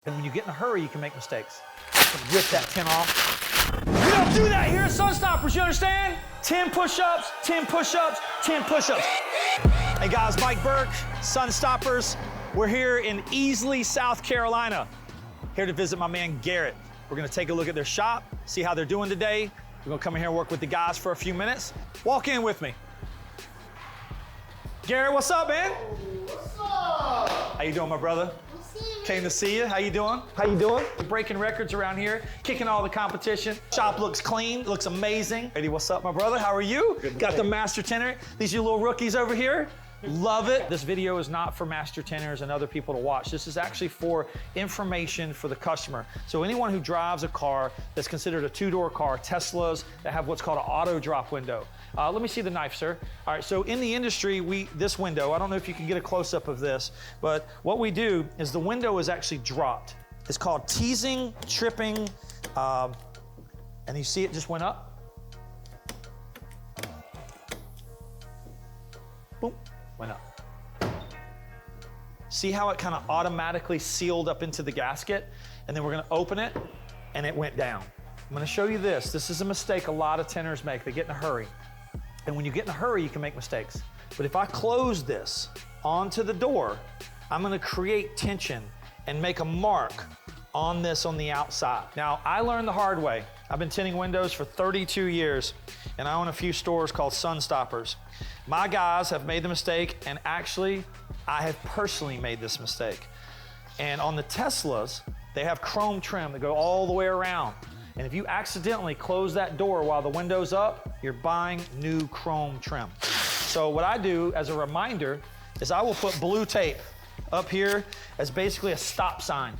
And when you get in a hurry, you can make mistakes. Rip that tint off. We don't do that here at Sunstoppers, you understand? 10 push-ups, 10 push-ups, 10 push-ups. Hey guys, Mike Burke, Sunstoppers. We're here in Easley, South Carolina. Here to visit my man Garrett. We're gonna take a look at their shop, see how they're doing today. We're gonna come in here and work with the guys for a few minutes. Walk in with me. Garrett, what's up, man? What's up? How you doing, my brother? Came to see you. How you doing? How you doing? We're breaking records around here, kicking all the competition. Shop looks clean, looks amazing. Eddie, what's up, my brother? How are you? Good. Got the master tinter. These are your little rookies over here. Love it. This video is not for master tinters and other people to watch. This is actually for information for the customer. So anyone who drives a car that's considered a two-door car, Teslas that have what's called an auto drop window. Let me see the knife, sir. All right, so in the industry, this window, I don't know if you can get a close-up of this, but what we do is the window is actually dropped. It's called teasing, tripping, and you see it just went up. Boom. Went up. See how it kind of automatically sealed up into the gasket? And then we're gonna open it, and it went down. I'm gonna show you this. This is a mistake a lot of tinters make. They get in a hurry. And when you get in a hurry, you can make mistakes. But if I close this onto the door, I'm gonna create tension and make a mark on this on the outside. Now, I learned the hard way. I've been tinting windows for 32 years, and I own a few stores called Sunstoppers. My guys have made the mistake, and actually, I have personally made this mistake. And on the Teslas, they have chrome trim that go all the way around. And if you accidentally close that door while the window's up, you're buying new chrome trim. So what I do as a reminder is I will put blue tape up here as basically a stop sign.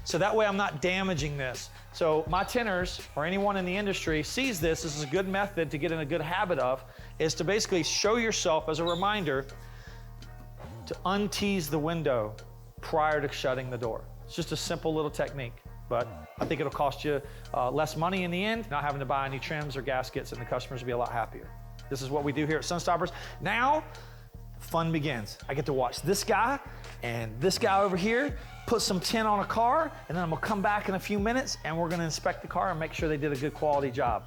So that way I'm not damaging this. So my tinters, or anyone in the industry sees this, this is a good method to get in a good habit of, is to basically show yourself as a reminder to untease the window prior to shutting the door. It's just a simple little technique, but I think it'll cost you less money in the end, not having to buy any trims or gaskets, and the customers will be a lot happier. This is what we do here at Sunstoppers. Now, fun begins. I get to watch this guy and this guy over here put some tint on a car, and then I'm gonna come back in a few minutes and we're gonna inspect the car and make sure they did a good quality job.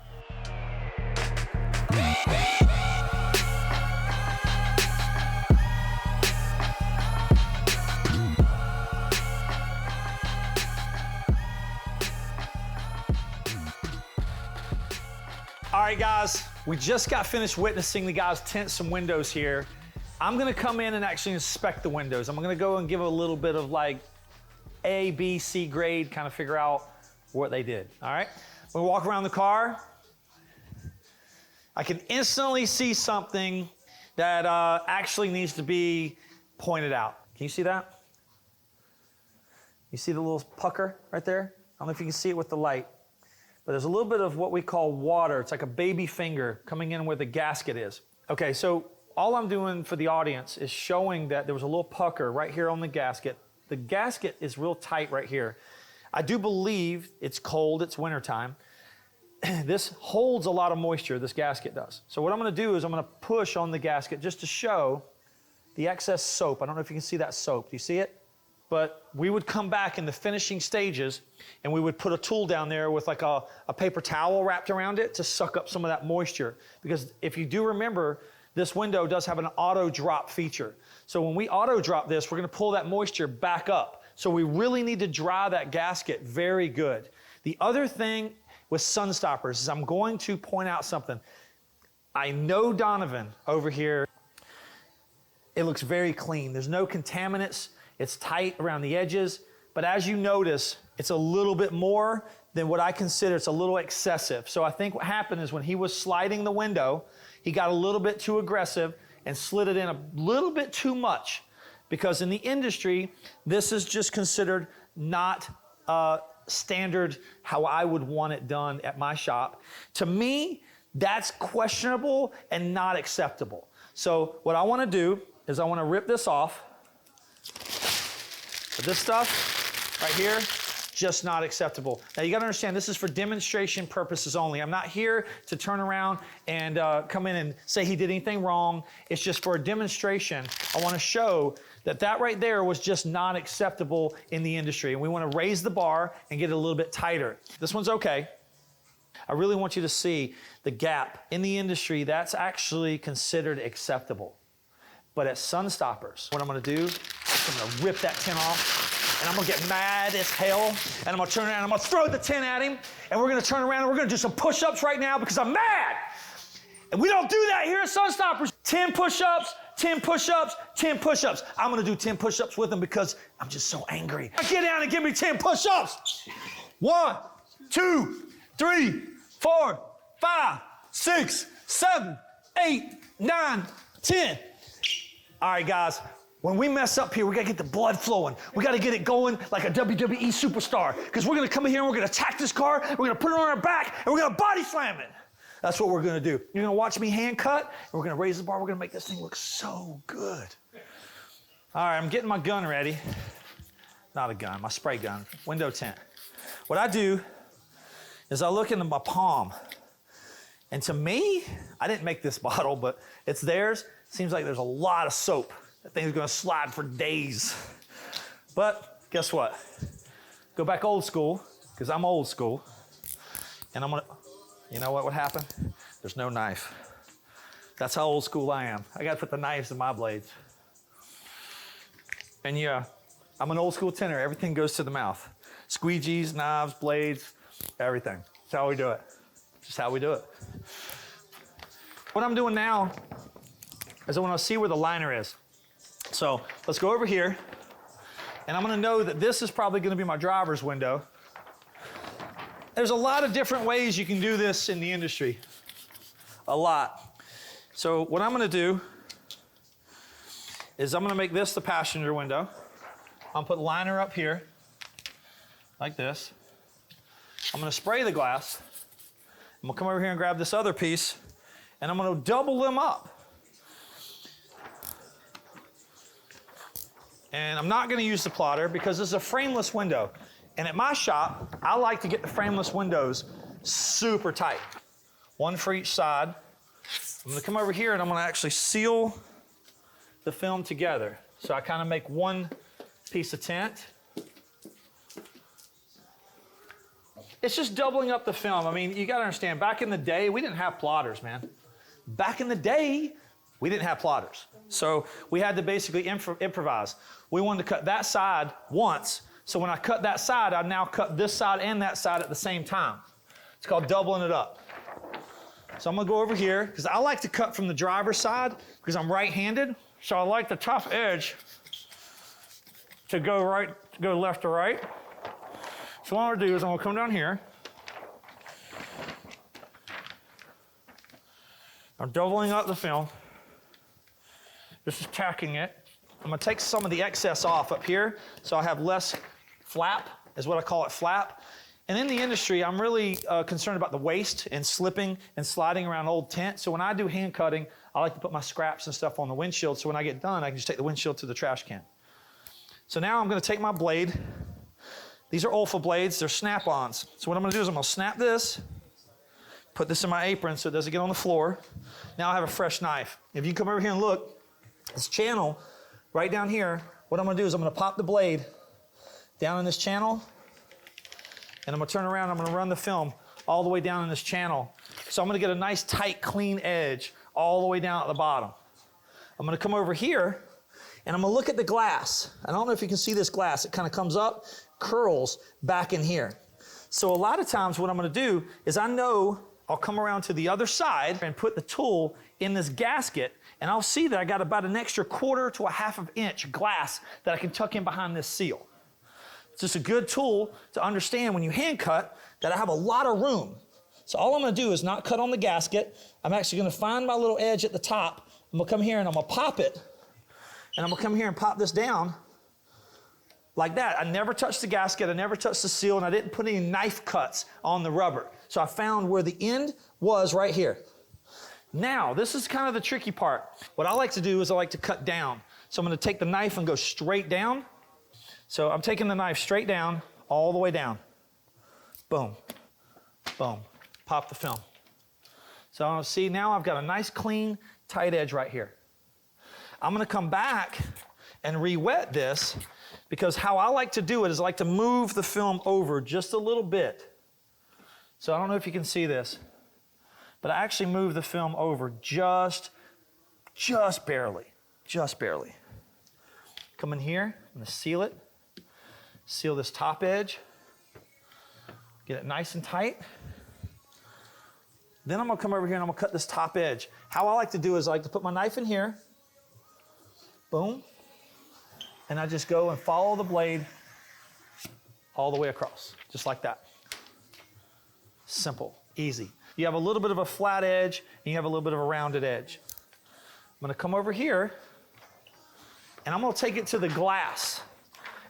All right, guys, we just got finished witnessing the guys tint some windows here. I'm gonna come in and actually inspect the windows. I'm gonna go and give a little bit of like A, B, C grade, kind of figure out what they did, all right? When we walk around the car, I can instantly see something that actually needs to be pointed out. Can you see that? You see the little pucker right there? I don't know if you can see it with the light, but there's a little bit of what we call water. It's like a baby finger coming in where the gasket is. Okay, so all I'm doing for the audience is showing that there was a little pucker right here on the gasket. The gasket is real tight right here. I do believe it's cold, it's wintertime. This holds a lot of moisture, this gasket does. So what I'm gonna do is I'm gonna push on the gasket just to show the excess soap. I don't know if you can see that soap. Do you see it? But we would come back in the finishing stages and we would put a tool down there with like a paper towel wrapped around it to suck up some of that moisture. Because if you do remember, this window does have an auto drop feature. So when we auto drop this, we're gonna pull that moisture back up. So we really need to dry that gasket very good. The other thing with Sunstoppers is I'm going to point out something. I know Donovan over here, it looks very clean. There's no contaminants. It's tight around the edges, but as you notice, it's a little bit more than what I consider it's a little excessive. So I think what happened is when he was sliding the window, he got a little bit too aggressive and slid it in a little bit too much, because in the industry, this is just considered not standard how I would want it done at my shop. To me, that's questionable and not acceptable. So what I wanna do is I wanna rip this off. But this stuff right here, just not acceptable. Now you gotta understand, this is for demonstration purposes only. I'm not here to turn around and come in and say he did anything wrong. It's just for a demonstration. I wanna show that that right there was just not acceptable in the industry. And we wanna raise the bar and get it a little bit tighter. This one's okay. I really want you to see the gap. In the industry, that's actually considered acceptable. But at Sunstoppers, what I'm gonna do is I'm gonna rip that tint off, and I'm gonna get mad as hell, and I'm gonna turn around and I'm gonna throw the tint at him, and we're gonna turn around and we're gonna do some push-ups right now because I'm mad. And we don't do that here at Sunstoppers. 10 push-ups, 10 push-ups, 10 push-ups. I'm gonna do 10 push-ups with them because I'm just so angry. Get down and give me 10 push-ups. 1, 2, 3, 4, 5, 6, 7, 8, 9, 10. All right, guys, when we mess up here, we gotta get the blood flowing. We gotta get it going like a WWE superstar, because we're gonna come in here and we're gonna attack this car, we're gonna put it on our back, and we're gonna body slam it. That's what we're gonna do. You're gonna watch me hand cut, and we're gonna raise the bar, we're gonna make this thing look so good. All right, I'm getting my gun ready. Not a gun, my spray gun, window tint. What I do is I look into my palm, and to me, I didn't make this bottle, but it's theirs. Seems like there's a lot of soap. That thing's gonna slide for days. But guess what? Go back old school, because I'm old school. And I'm gonna, you know what would happen? There's no knife. That's how old school I am. I gotta put the knives in my blades. And yeah, I'm an old school tinter. Everything goes to the mouth. Squeegees, knives, blades, everything. That's how we do it. Just how we do it. What I'm doing now is I want to see where the liner is. So let's go over here, and I'm going to know that this is probably going to be my driver's window. There's a lot of different ways you can do this in the industry. A lot. So what I'm going to do is I'm going to make this the passenger window. I'm going to put liner up here, like this. I'm going to spray the glass. I'm going to come over here and grab this other piece, and I'm going to double them up. And I'm not going to use the plotter because this is a frameless window. And at my shop, I like to get the frameless windows super tight. One for each side. I'm going to come over here and I'm going to actually seal the film together. So I kind of make one piece of tint. It's just doubling up the film. I mean, you got to understand, back in the day, we didn't have plotters, man. Back in the day, we didn't have plotters. So we had to basically improvise. We wanted to cut that side once. So when I cut that side, I now cut this side and that side at the same time. It's called doubling it up. So I'm gonna go over here, because I like to cut from the driver's side because I'm right-handed. So I like the top edge to go left to right. So what I'm gonna do is I'm gonna come down here. I'm doubling up the film. This is tacking it. I'm gonna take some of the excess off up here so I have less flap, is what I call it, flap. And in the industry, I'm really concerned about the waste and slipping and sliding around old tint. So when I do hand cutting, I like to put my scraps and stuff on the windshield, so when I get done, I can just take the windshield to the trash can. So now I'm gonna take my blade. These are Olfa blades, they're snap-ons. So what I'm gonna do is I'm gonna snap this, put this in my apron so it doesn't get on the floor. Now I have a fresh knife. If you come over here and look, this channel right down here, what I'm gonna do is I'm gonna pop the blade down in this channel, and I'm gonna turn around, I'm gonna run the film all the way down in this channel. So I'm gonna get a nice tight, clean edge all the way down at the bottom. I'm gonna come over here, and I'm gonna look at the glass. I don't know if you can see this glass. It kind of comes up, curls back in here. So a lot of times what I'm gonna do is I know I'll come around to the other side and put the tool in this gasket, and I'll see that I got about an extra 1/4 to a 1/2 inch glass that I can tuck in behind this seal. It's just a good tool to understand when you hand cut that I have a lot of room. So all I'm gonna do is not cut on the gasket. I'm actually gonna find my little edge at the top. I'm gonna come here and I'm gonna pop it, and I'm gonna come here and pop this down like that. I never touched the gasket, I never touched the seal, and I didn't put any knife cuts on the rubber. So I found where the end was right here. Now, this is kind of the tricky part. What I like to do is I like to cut down. So I'm gonna take the knife and go straight down. So I'm taking the knife straight down all the way down. Boom, boom, pop the film. So see, now I've got a nice, clean, tight edge right here. I'm gonna come back and re-wet this, because how I like to do it is I like to move the film over just a little bit. So I don't know if you can see this, but I actually move the film over just barely, just barely. Come in here, I'm gonna seal it, seal this top edge, get it nice and tight. Then I'm gonna come over here and I'm gonna cut this top edge. How I like to do is I like to put my knife in here, boom, and I just go and follow the blade all the way across, just like that. Simple, easy. You have a little bit of a flat edge and you have a little bit of a rounded edge. I'm gonna come over here and I'm gonna take it to the glass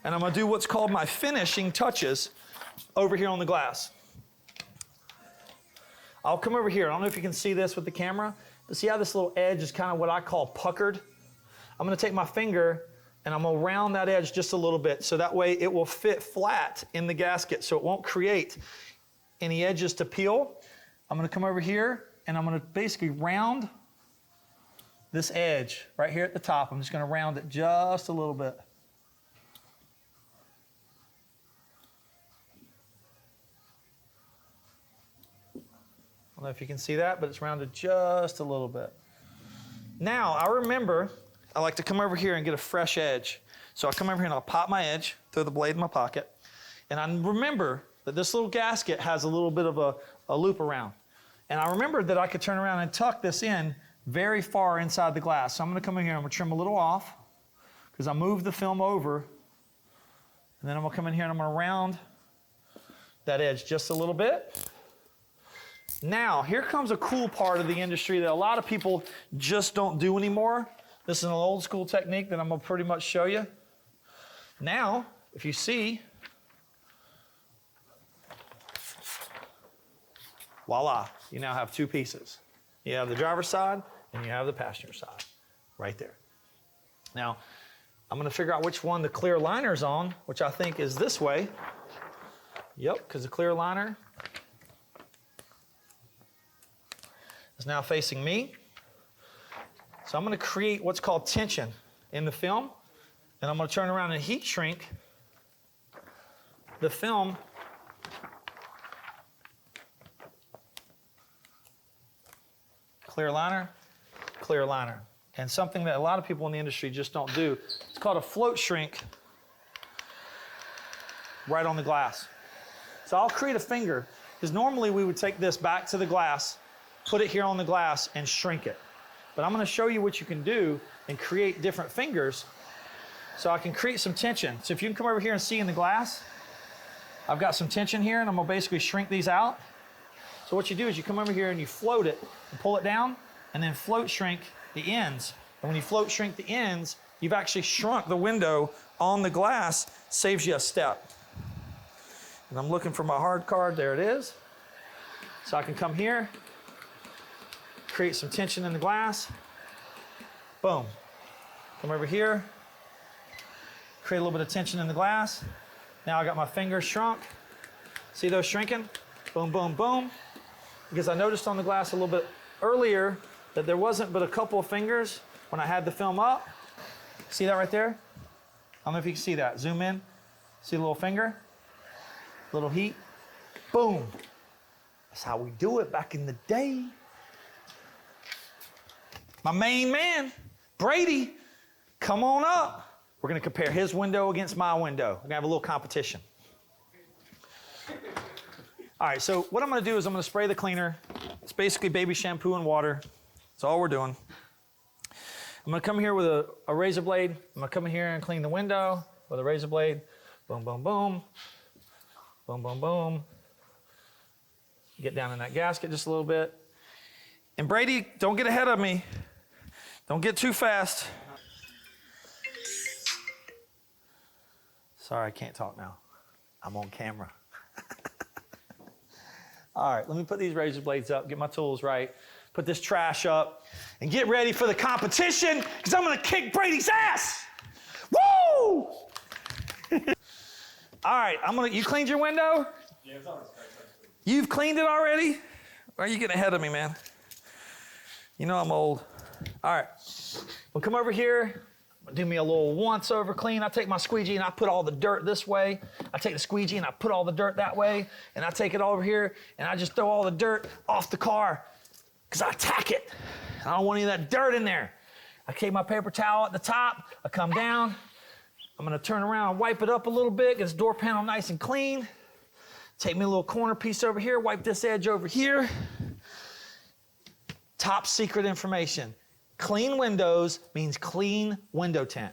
and I'm gonna do what's called my finishing touches over here on the glass. I'll come over here. I don't know if you can see this with the camera, but see how this little edge is kind of what I call puckered? I'm gonna take my finger and I'm gonna round that edge just a little bit so that way it will fit flat in the gasket so it won't create any edges to peel. I'm gonna come over here and I'm gonna basically round this edge right here at the top. I'm just gonna round it just a little bit. I don't know if you can see that, but it's rounded just a little bit. Now, I remember, I like to come over here and get a fresh edge. So I come over here and I'll pop my edge, throw the blade in my pocket, and I remember that this little gasket has a little bit of a loop around. And I remembered that I could turn around and tuck this in very far inside the glass. So I'm gonna come in here, I'm gonna trim a little off, because I moved the film over, and then I'm gonna come in here and I'm gonna round that edge just a little bit. Now, here comes a cool part of the industry that a lot of people just don't do anymore. This is an old school technique that I'm gonna pretty much show you. Now, if you see, voila, you now have two pieces. You have the driver's side and you have the passenger side, right there. Now, I'm gonna figure out which one the clear liner's on, which I think is this way. Yep, because the clear liner is now facing me. So I'm gonna create what's called tension in the film, and I'm gonna turn around and heat shrink the film clear liner, clear liner. And something that a lot of people in the industry just don't do, it's called a float shrink right on the glass. So I'll create a finger, because normally we would take this back to the glass, put it here on the glass and shrink it. But I'm gonna show you what you can do and create different fingers so I can create some tension. So if you can come over here and see in the glass, I've got some tension here and I'm gonna basically shrink these out. So what you do is you come over here and you float it and pull it down and then float shrink the ends. And when you float shrink the ends, you've actually shrunk the window on the glass, saves you a step. And I'm looking for my hard card, there it is. So I can come here, create some tension in the glass, boom. Come over here, create a little bit of tension in the glass. Now I got my fingers shrunk. See those shrinking? Boom, boom, boom. Because I noticed on the glass a little bit earlier that there wasn't but a couple of fingers when I had the film up. See that right there? I don't know if you can see that. Zoom in. See the little finger? Little heat. Boom. That's how we do it back in the day. My main man, Brady, come on up. We're gonna compare his window against my window. We're gonna have a little competition. All right, so what I'm gonna do is I'm gonna spray the cleaner. It's basically baby shampoo and water. That's all we're doing. I'm gonna come here with a razor blade. I'm gonna come in here and clean the window with a razor blade. Boom, boom, boom. Boom, boom, boom. Get down in that gasket just a little bit. And Brady, don't get ahead of me. Don't get too fast. Sorry, I can't talk now. I'm on camera. All right, let me put these razor blades up, get my tools right, put this trash up, and get ready for the competition, because I'm gonna kick Brady's ass! Woo! All right, you cleaned your window? Yeah, it's always great. You've cleaned it already? Why are you getting ahead of me, man? You know I'm old. All right, we'll come over here. Do me a little once over clean. I take my squeegee and I put all the dirt this way. I take the squeegee and I put all the dirt that way. And I take it over here and I just throw all the dirt off the car because I tack it. I don't want any of that dirt in there. I take my paper towel at the top. I come down. I'm gonna turn around and wipe it up a little bit, get this door panel nice and clean. Take me a little corner piece over here, wipe this edge over here. Top secret information. Clean windows means clean window tint.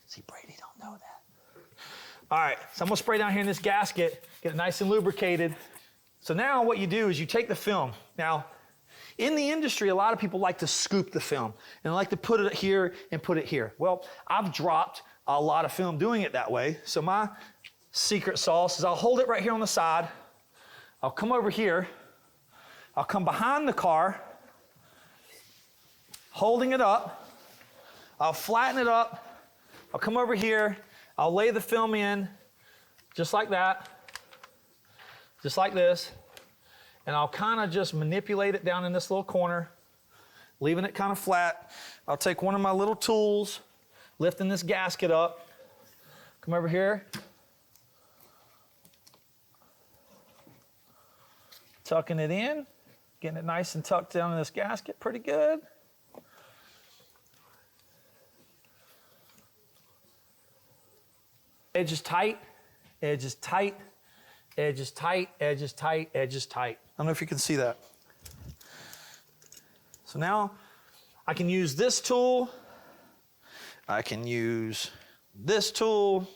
See, Brady don't know that. All right, so I'm gonna spray down here in this gasket, get it nice and lubricated. So now what you do is you take the film. Now, in the industry, a lot of people like to scoop the film and like to put it here and put it here. Well, I've dropped a lot of film doing it that way. So my secret sauce is I'll hold it right here on the side. I'll come over here. I'll come behind the car, holding it up. I'll flatten it up. I'll come over here. I'll lay the film in just like that, just like this. And I'll kind of just manipulate it down in this little corner, leaving it kind of flat. I'll take one of my little tools, lifting this gasket up, come over here, tucking it in, getting it nice and tucked down in this gasket, pretty good. Edge is tight, edge is tight, edge is tight, edge is tight, edge is tight. I don't know if you can see that. So now I can use this tool. I can use this tool.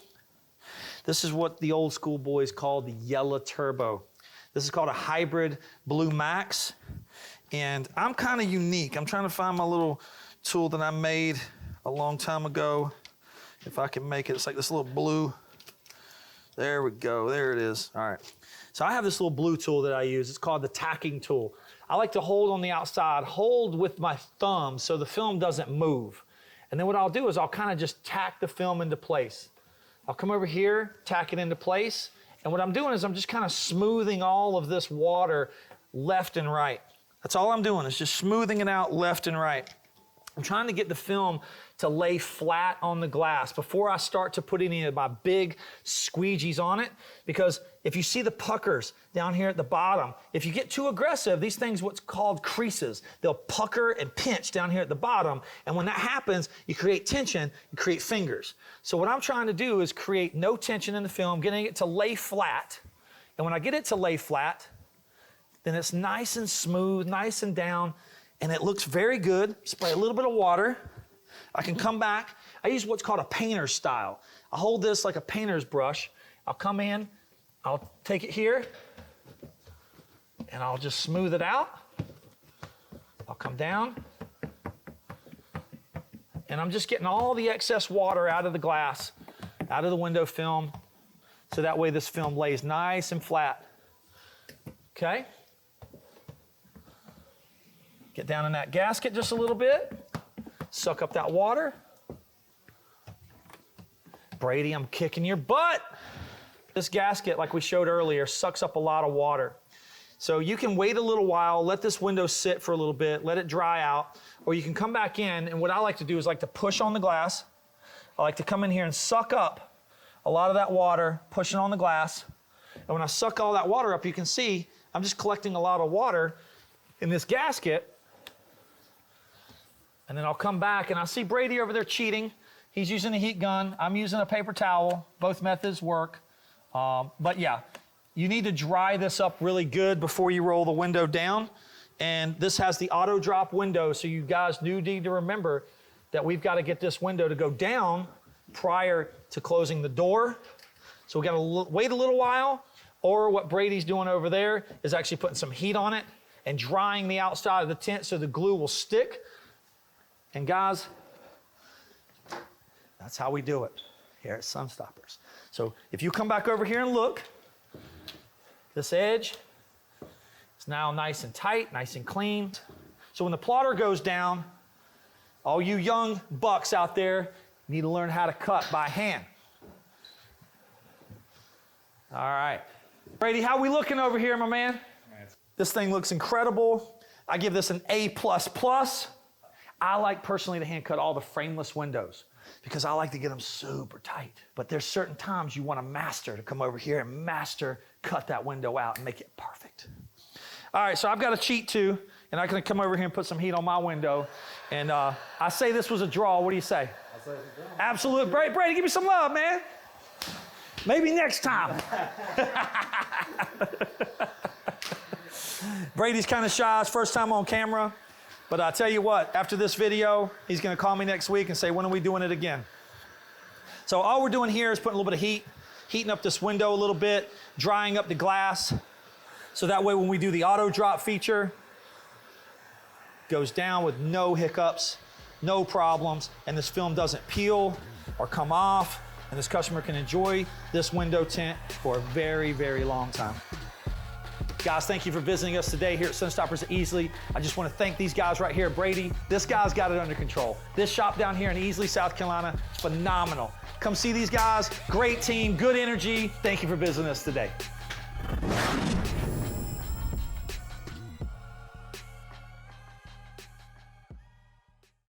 This is what the old school boys called the yellow turbo. This is called a hybrid blue max. And I'm kind of unique. I'm trying to find my little tool that I made a long time ago. If I can make it, it's like this little blue. There we go, there it is. All right. So I have this little blue tool that I use. It's called the tacking tool. I like to hold on the outside, hold with my thumb so the film doesn't move. And then what I'll do is I'll kind of just tack the film into place. I'll come over here, tack it into place. And what I'm doing is I'm just kind of smoothing all of this water left and right. That's all I'm doing is just smoothing it out left and right. I'm trying to get the film to lay flat on the glass before I start to put any of my big squeegees on it. Because if you see the puckers down here at the bottom, if you get too aggressive, these things what's called creases. They'll pucker and pinch down here at the bottom. And when that happens, you create tension, you create fingers. So what I'm trying to do is create no tension in the film, getting it to lay flat. And when I get it to lay flat, then it's nice and smooth, nice and down, and it looks very good. Spray a little bit of water. I can come back. I use what's called a painter's style. I hold this like a painter's brush. I'll come in, I'll take it here, and I'll just smooth it out. I'll come down, and I'm just getting all the excess water out of the glass, out of the window film, so that way this film lays nice and flat. Okay? Get down in that gasket just a little bit. Suck up that water. Brady, I'm kicking your butt. This gasket, like we showed earlier, sucks up a lot of water. So you can wait a little while, let this window sit for a little bit, let it dry out, or you can come back in, and what I like to do is like to push on the glass. I like to come in here and suck up a lot of that water, pushing on the glass. And when I suck all that water up, you can see I'm just collecting a lot of water in this gasket. And then I'll come back and I see Brady over there cheating. He's using a heat gun. I'm using a paper towel. Both methods work. But yeah, you need to dry this up really good before you roll the window down. And this has the auto drop window, so you guys do need to remember that we've got to get this window to go down prior to closing the door. So we got to wait a little while, or what Brady's doing over there is actually putting some heat on it and drying the outside of the tint so the glue will stick. And guys, that's how we do it here at Sunstoppers. So if you come back over here and look, this edge is now nice and tight, nice and clean. So when the plotter goes down, all you young bucks out there need to learn how to cut by hand. All right. Brady, how we looking over here, my man? This thing looks incredible. I give this an A++. I like personally to hand cut all the frameless windows because I like to get them super tight. But there's certain times you want a master to come over here and master cut that window out and make it perfect. All right, so I've got a cheat too, and I'm gonna come over here and put some heat on my window. And I say this was a draw. What do you say? I say it's a draw. Absolute. Brady, give me some love, man. Maybe next time. Brady's kind of shy. It's first time on camera. But I tell you what, after this video, he's going to call me next week and say, when are we doing it again? So all we're doing here is putting a little bit of heat, heating up this window a little bit, drying up the glass. So that way when we do the auto drop feature, goes down with no hiccups, no problems, and this film doesn't peel or come off, and this customer can enjoy this window tint for a very, very long time. Guys, thank you for visiting us today here at Sunstoppers at Easley. I just want to thank these guys right here. Brady, this guy's got it under control. This shop down here in Easley, South Carolina, is phenomenal. Come see these guys, great team, good energy. Thank you for visiting us today.